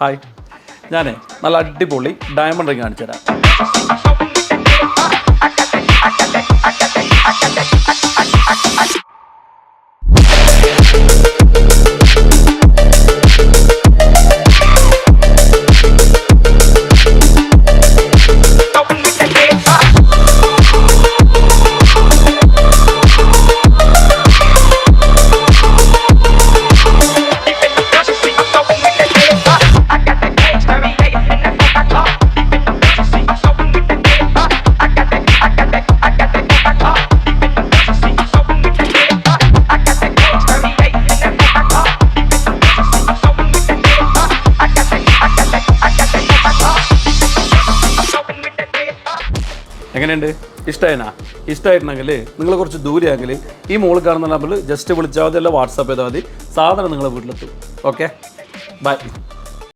Hi, ഞാൻ നല്ല അടിപൊളി ഡയമണ്ട് റിംഗ് കാണിച്ചു തരാം. എങ്ങനെയുണ്ട്? ഇഷ്ടമായിരുന്നെങ്കിൽ നിങ്ങൾ കുറച്ച് ദൂരെയാണെങ്കിൽ ഈ മുകളിൽ കാണുന്ന നമ്പറിൽ ജസ്റ്റ് വിളിച്ചാൽ മതി, അല്ല വാട്സാപ്പ് ചെയ്താൽ മതി. സാധനം നിങ്ങളെ വീട്ടിലെത്തും. Okay, by.